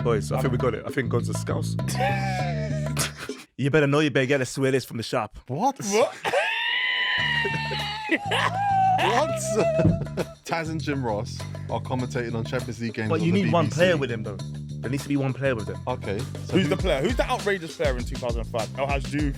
Boys, I think we got it. I think God's a scouse. You better know you better get a swear list from the shop. What? What? Taz and Jim Ross are commentating on Champions League games. But you on the need one BBC. player with them, though. There needs to be one player with them. Okay. So Who's the player? Who's the outrageous player in 2005? El Hadj Diouf.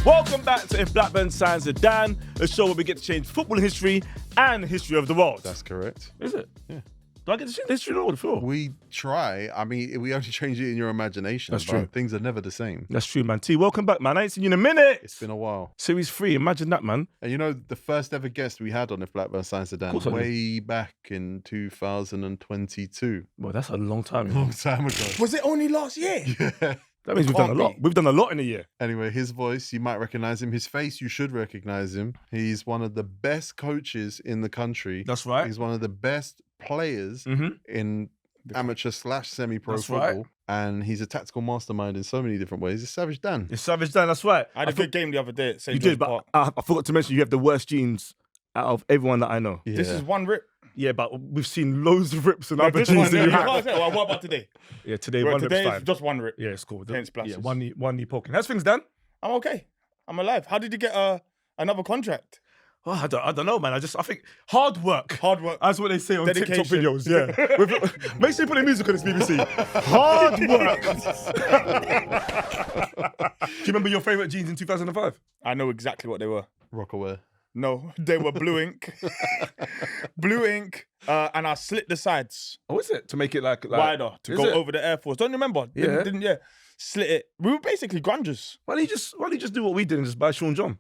Welcome back to If Blackburn Signed Zidane, a show where we get to change football history and the history of the world. That's correct. Is it? Yeah. Do I get to change the history of the world before? We try. I mean, we only change it in your imagination. That's but true. Things are never the same. That's true, man. T, welcome back, man. I ain't seen you in a minute. It's been a while. Series 3, imagine that, man. And you know, the first ever guest we had on If Blackburn Signed Zidane way back in 2022. Well, that's a long time ago. Long time ago. Was it only last year? Yeah. That means we've done a lot. We've done a lot in a year. Anyway, his voice, you might recognize him. His face, you should recognize him. He's one of the best coaches in the country. That's right. He's one of the best players in amateur/semi-pro That's football. right. And he's a tactical mastermind in so many different ways. It's Savage Dan. It's Savage Dan, that's right. I had a good game the other day at St. You John's did, but Park. I forgot to mention you have the worst genes out of everyone that I know. Yeah. This is one rip. Yeah, but we've seen loads of rips and No, other this genes one, that you yeah, have. you can't say, well, what about today? Yeah, today Well, one today rip's is fine. just one rip. Yeah, it's cool. Hence Yeah, splashes. one knee poking. How's things, Dan? I'm okay. I'm alive. How did you get another contract? Oh, I don't know, man. I think hard work. Hard work. That's what they say on TikTok Dedication. videos. Yeah. Make sure you put the music on this BBC. Hard work. Do you remember your favourite jeans in 2005? I know exactly what they were. Rockaway. No, they were blue ink. Blue ink, and I slit the sides Oh, is it? To make it like wider to is go it? over the Air Force. Don't you remember? Yeah. Didn't slit it. We were basically grungers. Why don't you just do what we did and just buy Sean John?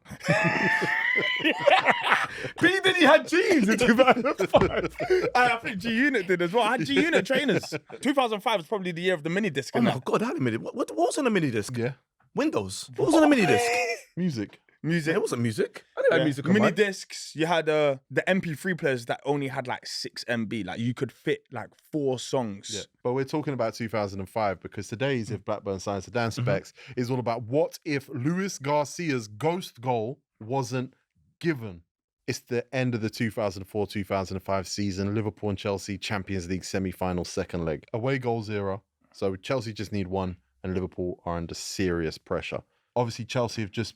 P Diddy had jeans in 2005. I think G Unit did as well. I had G Unit trainers. 2005 was probably the year of the mini disc. Oh And my that. God, how a minute. What was on the mini disc? Yeah. Windows. What was on the mini disc? Music. Music. It wasn't music. I didn't have music on Mini mine. discs. You had the MP3 players that only had like 6 MB. Like you could fit like 4 songs. Yeah. But we're talking about 2005 because today's If Blackburn Signed Zidane Specs is all about what if Luis Garcia's ghost goal wasn't given. It's the end of the 2004-2005 season. Liverpool and Chelsea Champions League semi-final second leg. Away goals era. So Chelsea just need one and Liverpool are under serious pressure. Obviously, Chelsea have just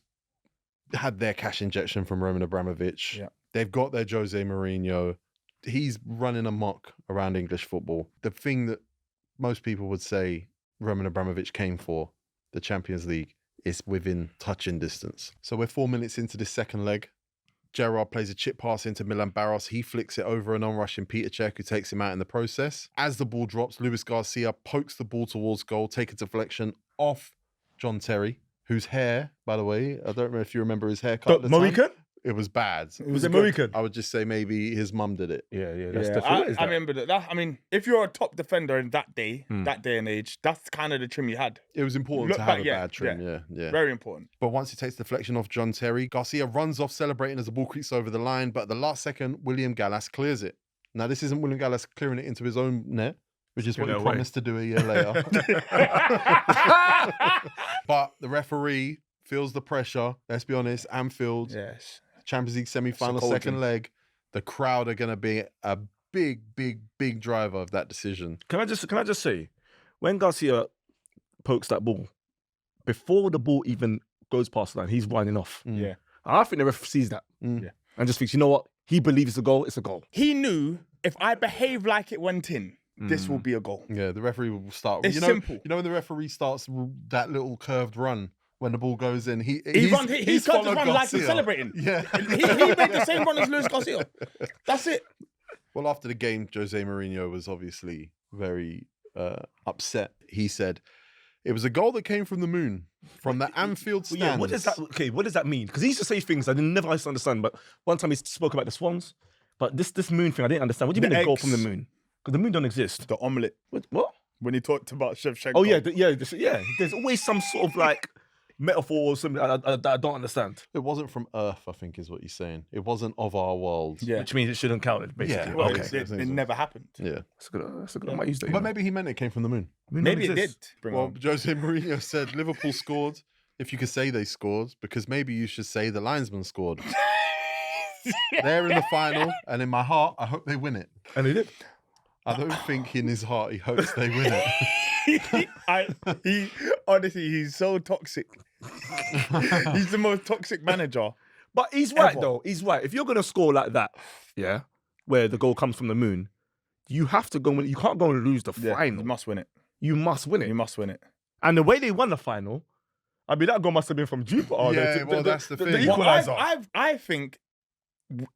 had their cash injection from Roman Abramovich. Yeah. They've got their Jose Mourinho. He's running amok around English football. The thing that most people would say Roman Abramovich came for, the Champions League, is within touching distance. So we're 4 minutes into this second leg. Gerrard plays a chip pass into Milan Barros. He flicks it over an on-rushing Peter Cech, who takes him out in the process. As the ball drops, Luis Garcia pokes the ball towards goal, take a deflection off John Terry, whose hair, by the way, I don't know if you remember his haircut at the time. Mohican? It was bad. Was it Mohican? I would just say maybe his mum did it. Yeah, Yeah, I remember that. I mean, if you're a top defender in that day and age, that's kind of the trim you had. It was important Look to have back, a yeah, bad trim, yeah. Very important. But once he takes deflection off John Terry, Garcia runs off celebrating as the ball creeps over the line, but at the last second, William Gallas clears it. Now, this isn't William Gallas clearing it into his own net, which is what he promised to do a year later. But the referee feels the pressure. Let's be honest, Anfield, Yes. Champions League semi-final, It's a second leg. The crowd are going to be a big, big, big driver of that decision. Can I just say, when Garcia pokes that ball, before the ball even goes past the line, he's winding off. Yeah. I think the ref sees that Yeah. and just thinks, you know what? He believes it's a goal. It's a goal. He knew if I behave like it went in, this will be a goal. Yeah, the referee will start. It's simple. You know when the referee starts that little curved run when the ball goes in, he He can't just followed run like he's Garcia. celebrating. Yeah. he made the same run as Luis Garcia. That's it. Well, after the game, Jose Mourinho was obviously very upset. He said, "It was a goal that came from the moon, from the Anfield stands." Yeah, what does that? Okay, what does that mean? Because he used to say things I never used to understand. But one time he spoke about the swans, but this moon thing I didn't understand. What do you The mean a goal eggs. from the moon? Because the moon don't exist. The omelette. What? When he talked about Shevchenko. Oh yeah, yeah. There's always some sort of like metaphor or something that I don't understand. It wasn't from Earth, I think, is what he's saying. It wasn't of our world. Yeah. Which means it shouldn't count. Basically. Yeah, Well, Okay. it never happened. Yeah. That's a good. I might use that. But maybe he meant it came from the moon. Maybe it did. Bring Well, on. Jose Mourinho said Liverpool scored. If you could say they scored, because maybe you should say the linesman scored. They're in the final, and in my heart, I hope they win it. And he did. I don't think in his heart he hopes they win it. He honestly, he's so toxic. He's the most toxic manager. But he's right, Ever. though. He's right. If you're going to score like that, yeah, where the goal comes from the moon, you have to go win. You can't go and lose the final. You must win it. You must win it. You must win it. And the way they won the final, I mean, that goal must have been from Jupiter. Yeah, well, that's the thing. The equaliser. I think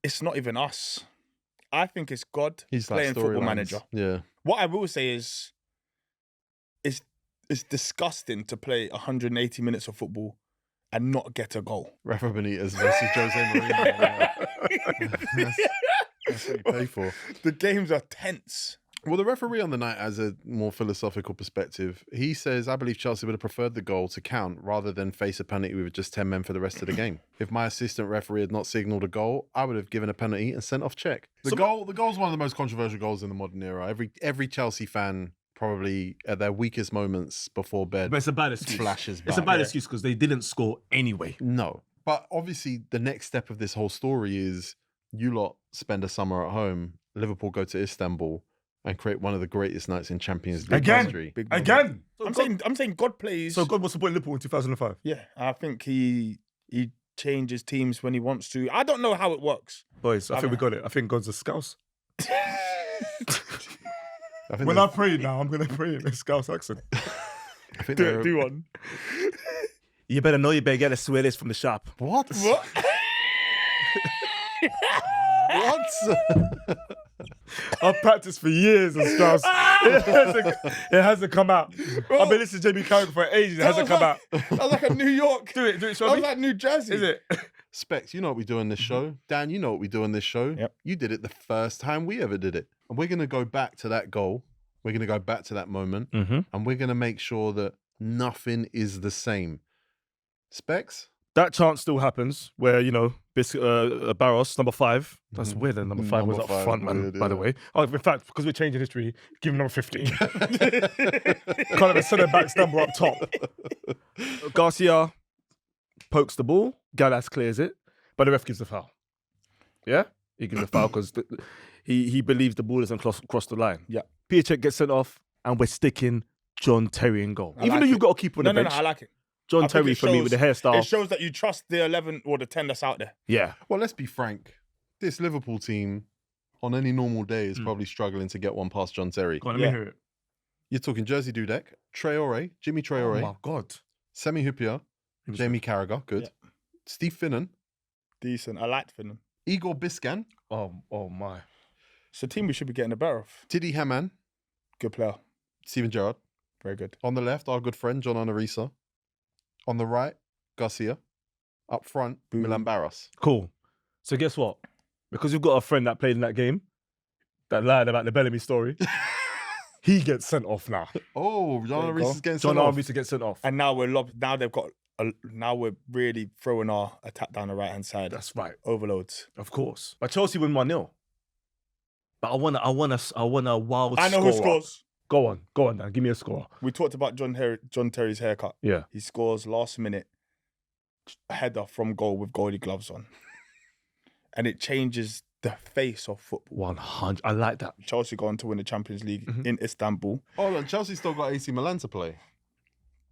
it's not even us. I think it's God He's like playing football storylines. manager. Yeah. What I will say is, it's disgusting to play 180 minutes of football and not get a goal. Rafa Benitez versus Jose Mourinho. That's what you pay for. The games are tense. Well, the referee on the night has a more philosophical perspective. He says, I believe Chelsea would have preferred the goal to count rather than face a penalty with just 10 men for the rest of the game. If my assistant referee had not signalled a goal, I would have given a penalty and sent off Czech. The goal's one of the most controversial goals in the modern era. Every Chelsea fan probably at their weakest moments before bed But it's a bad excuse. flashes back. It's a bad excuse because they didn't score anyway. No. But obviously the next step of this whole story is you lot spend a summer at home, Liverpool go to Istanbul and create one of the greatest nights in Champions League history. Big moment. Again. I'm saying God plays. So God was supporting Liverpool in 2005. Yeah, I think he changes teams when he wants to. I don't know how it works. Boys, I think we got it. I think God's a scouse. I think When there's- I pray now, I'm going to pray in a scouse accent. I think there are- Do one. You better know you better get a Swedish from the shop. What? What? What? I've practiced for years on Strauss. It hasn't come out. I've been listening to JB Carragher for ages. It hasn't come out. That was like a New York. Do it, That show was me. like New Jersey. Is it? Specs, you know what we do in this show. Dan, you know what we do in this show. Yep. You did it the first time we ever did it. And we're going to go back to that goal. We're going to go back to that moment. Mm-hmm. And we're going to make sure that nothing is the same. Specs? That chance still happens where, you know, Barros, number 5. That's weird that number 5 was Number up five, front, man, weird, by the yeah. way. Oh, in fact, because we're changing history, give him number 15. Kind of a centre-back stumble up top. Garcia pokes the ball. Gallas clears it. But the ref gives the foul. Yeah? He gives the foul because he believes the ball doesn't cross the line. Yeah. Piatek gets sent off and we're sticking John Terry in goal. I Even like though you've it. got to keep on the No, bench. I like it. John I think Terry it for me with the hairstyle. It shows that you trust the 11 or the 10 that's out there. Yeah. Well, let's be frank. This Liverpool team, on any normal day, is probably struggling to get one past John Terry. Go on, let Yeah. me hear it. You're talking Jersey Dudek, Traore, Jimmy Traore, Oh my God. Semi Hyypiä, He was Jamie Carragher, good. Steve Finnan, Decent. I liked Finland. Igor Biscan, Oh my. It's a team we should be getting the better of. Didi Hamann, Good player. Steven Gerrard. Very good. On the left, our good friend, John Anarisa. On the right, Garcia. Up front, Milan Barros. Cool. So guess what? Because you've got a friend that played in that game, that lied about the Bellamy story, he gets sent off now. Oh, John There you go. Anarisa is getting John sent off. Army to get sent off. And now now they've got. Now we're really throwing our attack down the right hand side. That's right. Overloads. Of course. But Chelsea win 1-0. But I want a wild I know who scorer. scores. Go on, Dan. Give me a score. We talked about John Terry's haircut. Yeah. He scores last minute header from goal with goalie gloves on. And it changes the face of football. 100. I like that. Chelsea going to win the Champions League in Istanbul. Hold on, Chelsea still got AC Milan to play.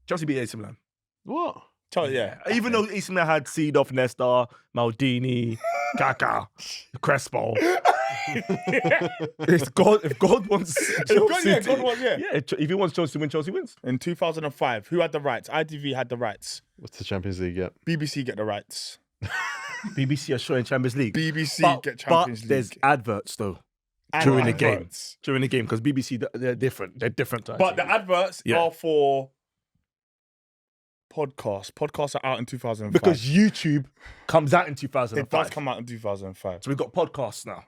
Chelsea beat AC Milan. What? Yeah. Even though AC Milan had Seedorf, Nesta, Maldini, Kaká, Crespo. If God wants Chelsea God wants, yeah. if he wants Chelsea to win, Chelsea wins. In 2005, who had the rights? ITV had the rights. What's the Champions League yet? BBC get the rights. BBC are showing Champions League. BBC get Champions but there's League. adverts though And during the game. adverts. During the game because BBC they're different. They're different types. But the adverts Yeah. are for podcasts. Podcasts are out in 2005. because YouTube comes out in 2005. it does come out in 2005. So we've got podcasts now.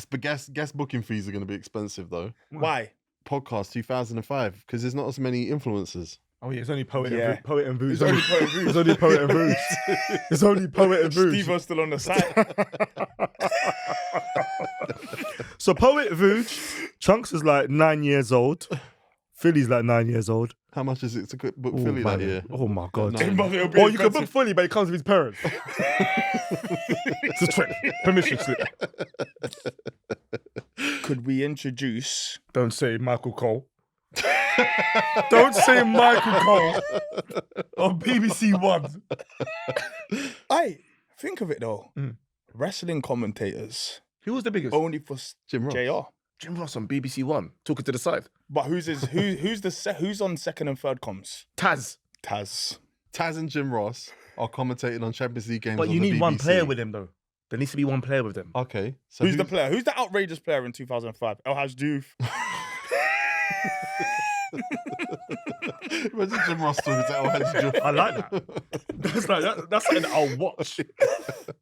But guess booking fees are going to be expensive though. Why? Podcast 2005 because there's not as many influencers. Oh yeah, it's only Poet Yeah. and Poet and Vooch. It's only Poet and Vooch. It's only Poet and Vooch. It's only Poet and Vooch. Steve-O's still on the site. So Poet Vooch, Chunks is like 9 years old. Philly's like 9 years old. How much is it to book Oh, Philly that man. year? Oh my God. No. It'll be Or you can book expensive. fully, but it comes with his parents. It's a trip. Permission slip. Could we introduce? Don't say Michael Cole. Don't say Michael Cole on BBC One. I think of it though. Mm. Wrestling commentators Who was the biggest? only for Jim Ross. JR. Jim Ross on BBC One. Talking to the side. But who's on second and third comms? Taz. Taz. Taz and Jim Ross are commentating on Champions League games. But on you the need one BBC. player with him, though. There needs to be one player with them. Okay. So Who's the player? Who's the outrageous player in 2005? El Hadj Diouf. Imagine Jim Ross talking to El Hadji Diouf. I like that. That's something that I'll watch.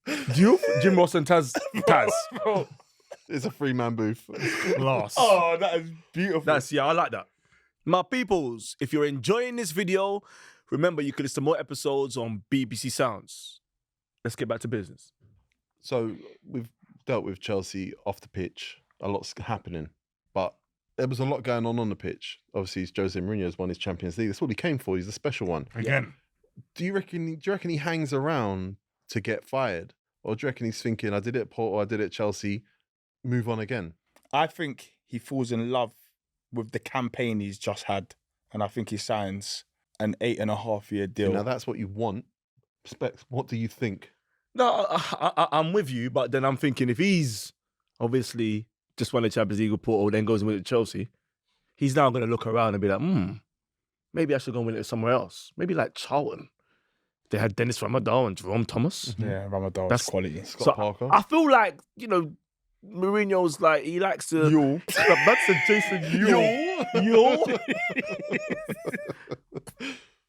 Diouf, Jim Ross, and Taz. Bro. It's a 3-man booth. Last. Oh, that is beautiful. I like that. My peoples, if you're enjoying this video, remember you can listen to more episodes on BBC Sounds. Let's get back to business. So we've dealt with Chelsea off the pitch. A lot's happening, but there was a lot going on the pitch. Obviously, Jose Mourinho's won his Champions League. That's what he came for. He's a special one. Again. Do you reckon he hangs around to get fired, or do you reckon he's thinking, I did it at Porto, I did it at Chelsea, move on again? I think he falls in love with the campaign he's just had, and I think he signs an 8.5-year deal. Now that's what you want. Specs, what do you think? No, I'm with you, but then I'm thinking if he's obviously just won the Champions League with Porto, then goes and win it at Chelsea, he's now going to look around and be like, maybe I should go and win it somewhere else. Maybe like Charlton. They had Dennis Ramadal and Jerome Thomas. Yeah, Ramadan That's quality. Scott Parker? I feel like, Mourinho's like, he likes to... Yule. That's a Jason Yule.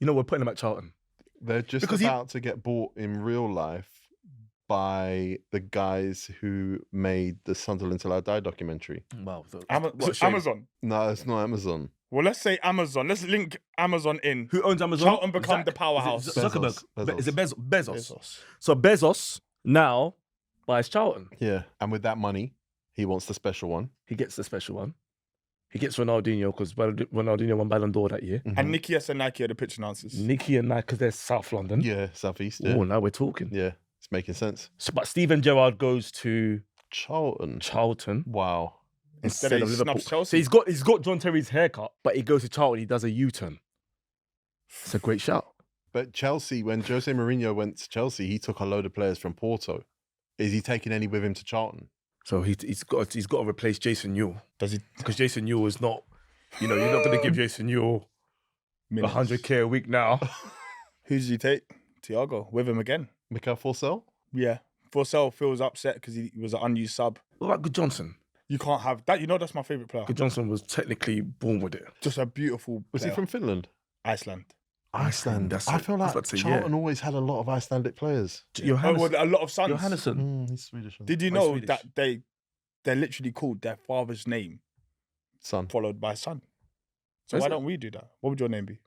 We're putting him at Charlton. They're just Because about to get bought in real life by the guys who made the Sunderland Till I Die documentary. Wow. Amazon. No, it's not Amazon. Well, let's say Amazon. Let's link Amazon in. Who owns Amazon? Charlton become the powerhouse. Is it Zuckerberg? Bezos. Is it Bezos? Bezos. So Bezos now buys Charlton. Yeah. And with that money, he wants the special one. He gets the special one. He gets Ronaldinho because Ronaldinho won Ballon d'Or that year. And Nicky S and Nike are the pitch announcers. Nicky and Nike because they're South London. Yeah, Southeast. Yeah. Oh, now we're talking. Yeah, it's making sense. But Steven Gerrard goes to Charlton. Wow. Instead of he Liverpool. snubs Chelsea. So he's got John Terry's haircut, but he goes to Charlton. He does a U-turn. It's a great shout. But Chelsea, when Jose Mourinho went to Chelsea, he took a load of players from Porto. Is he taking any with him to Charlton? So he's got to replace Jason Newell Does he? because Jason Newell is not. You're not going to give Jason Newell Minutes. 100k a week now. Who does he take? Thiago with him again. Mikel Forsell? Yeah. Forsell feels upset because he was an unused sub. What about Good Johnson? You can't have that. That's my favourite player. Good Johnson was technically born with it. Just a beautiful Was player. he from Finland? Iceland? Iceland. That's I it. feel I was like about to say, Charlton yeah. always had a lot of Icelandic players. Johannesson. A lot of sons. Johannesson. He's Swedish. Did you Oh, know Swedish. that they're literally called their father's name Son. followed by son? So Is why it? don't we do that? What would your name be?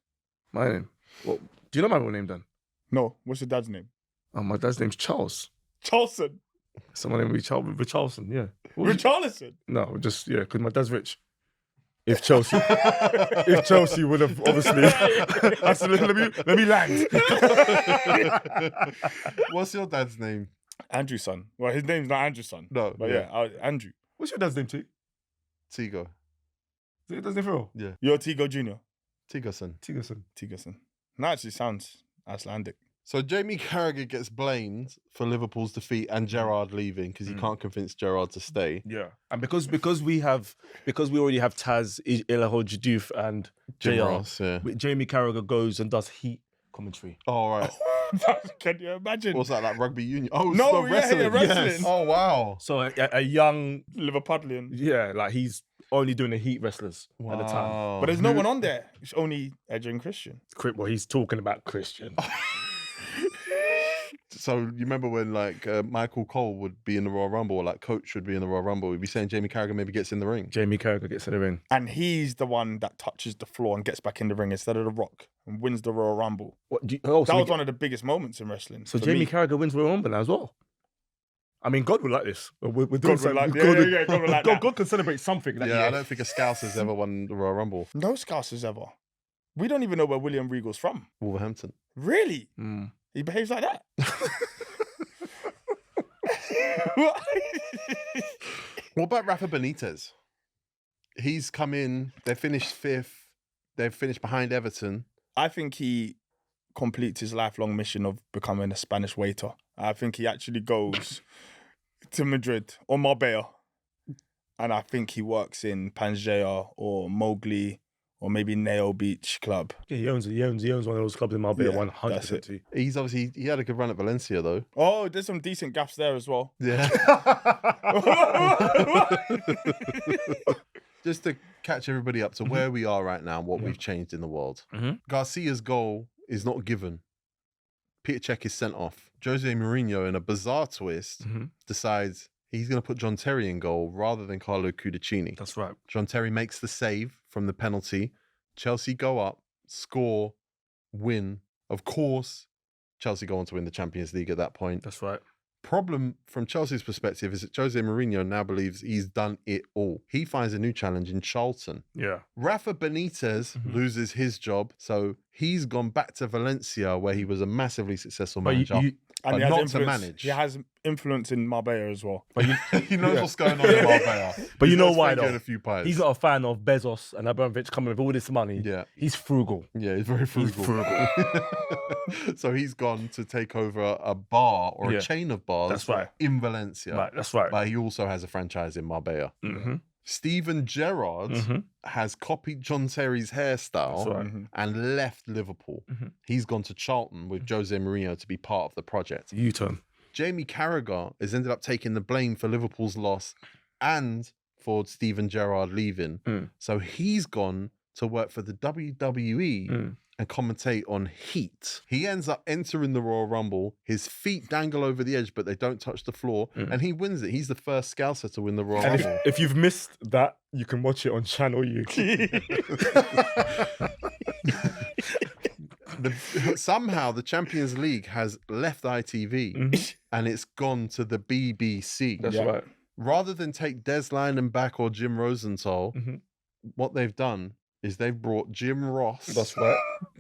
My name. Well, do you know my real name, Dan? No. What's your dad's name? Oh, my dad's name's Charles. Charleston. So my name would be Richarlison, yeah. What would you- Richarlison. No, just, yeah, because my dad's rich. If Chelsea would have obviously... I said, let me land. What's your dad's name? Andrew's son. Well, his name's not Andrew's son. No. But Andrew. What's your dad's name, T? Tigo. Is it your dad's name for real? Yeah. You're Tigo Jr. Tigerson. Tigerson. Tigerson. That actually sounds Icelandic. So Jamie Carragher gets blamed for Liverpool's defeat and Gerrard leaving because he can't convince Gerrard to stay. Yeah. And because we already have Taz, El Hadj Diouf and Jim JR, Ross, yeah. Jamie Carragher goes and does Heat commentary. Oh, right. Can you imagine? What's that, like rugby union? Oh, No, it's yeah, not wrestling. wrestling. Oh, wow. So a young, Liverpudlian. yeah, like he's only doing the Heat wrestlers at the time. Wow. But there's no one on there. It's only Edge and Christian. Well, he's talking about Christian. So you remember when Michael Cole would be in the Royal Rumble, or like Coach would be in the Royal Rumble, we'd be saying Jamie Carragher maybe gets in the ring. Jamie Carragher gets in the ring. And he's the one that touches the floor and gets back in the ring instead of The Rock and wins the Royal Rumble. That That was one of the biggest moments in wrestling. So for Jamie me. Carragher wins Royal Rumble now as well. I mean, God would like this. We're doing God would something. like- yeah, God would like that. God can celebrate something. Yeah, I don't think a Scouse has ever won the Royal Rumble. No Scousers ever. We don't even know where William Regal's from. Wolverhampton. Really? Mm. He behaves like that? What about Rafa Benitez? He's come in. They finished 5th. They've finished behind Everton. I think he completes his lifelong mission of becoming a Spanish waiter. I think he actually goes to Madrid or Marbella. And I think he works in Pangea or Mowgli or maybe Neo Beach Club. Yeah, he owns one of those clubs in Marbella, Yeah, 100%. He's obviously, he had a good run at Valencia though. Oh, there's some decent gaffes there as well. Yeah. Just to catch everybody up to where we are right now and what we've changed in the world. Garcia's goal is not given. Peter Cech is sent off. Jose Mourinho, in a bizarre twist, decides he's going to put John Terry in goal rather than Carlo Cudicini. That's right. John Terry makes the save from the penalty. Chelsea go up, score, win. Of course, Chelsea go on to win the Champions League at that point. That's right. Problem from Chelsea's perspective is that Jose Mourinho now believes he's done it all. He finds a new challenge in Charlton. Yeah. Rafa Benitez loses his job, so he's gone back to Valencia where he was a massively successful manager. And but he has not to influence- manage. He has influence in Marbella as well. But He knows what's going on in Marbella. But He you know knows why, Frankie though? had a few pies. He's not a fan of Bezos and Abramovich coming with all this money. Yeah. He's frugal. Yeah, he's very frugal. So he's gone to take over a bar or a chain of bars That's right. in Valencia. Right, that's right. But he also has a franchise in Marbella. Mm-hmm. Steven Gerrard has copied John Terry's hairstyle That's right. and left Liverpool. He's gone to Charlton with Jose Mourinho to be part of the project. U-turn. Jamie Carragher has ended up taking the blame for Liverpool's loss and for Steven Gerrard leaving. So he's gone to work for the WWE and commentate on Heat. He ends up entering the Royal Rumble. His feet dangle over the edge, but they don't touch the floor. And he wins it. He's the first Scouser to win the Royal And Rumble. if you've missed that, you can watch it on Channel U. Somehow the Champions League has left ITV and it's gone to the BBC. That's right. Rather than take Des Lynam back or Jim Rosenthal, what they've done is they've brought Jim Ross That's right.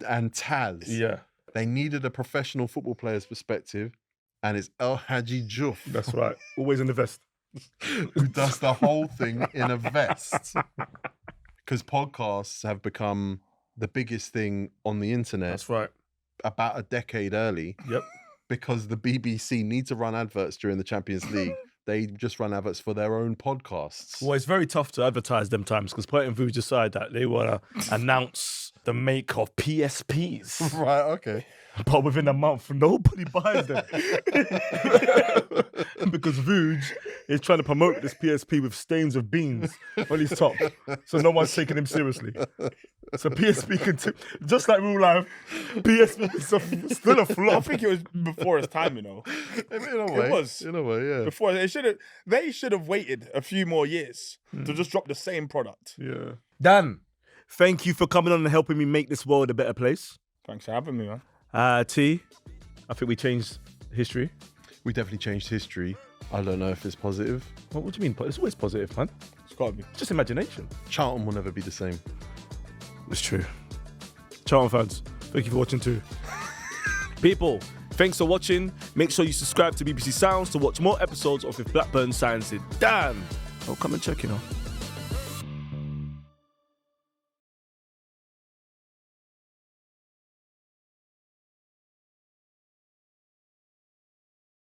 and Taz. Yeah. They needed a professional football player's perspective, and it's El Hadji Diouf That's right. Always in the vest. who does the whole thing in a vest. Because podcasts have become the biggest thing on the internet That's right. about a decade early. Yep. Because the BBC need to run adverts during the Champions League. They just run adverts for their own podcasts. Well, it's very tough to advertise them times because Point and View decided that they want to announce the make of PSPs. Right, okay. But within a month, nobody buys them. Because Vuj is trying to promote this PSP with stains of beans on his top. So no one's taking him seriously. So PSP just like real life, PSP is still a I flop. think it was before his time, you know. In a way. It was. In a way, yeah. Before they should have waited a few more years to just drop the same product. Yeah. Dan, thank you for coming on and helping me make this world a better place. Thanks for having me, man. T, I think we changed history. We definitely changed history. I don't know if it's positive. What do you mean? It's always positive, man. It's gotta be. Just imagination. Charlton will never be the same. It's true. Charlton fans, thank you for watching too. People, thanks for watching. Make sure you subscribe to BBC Sounds to watch more episodes of If Blackburn Signed Zidane. Oh, come and check, you know.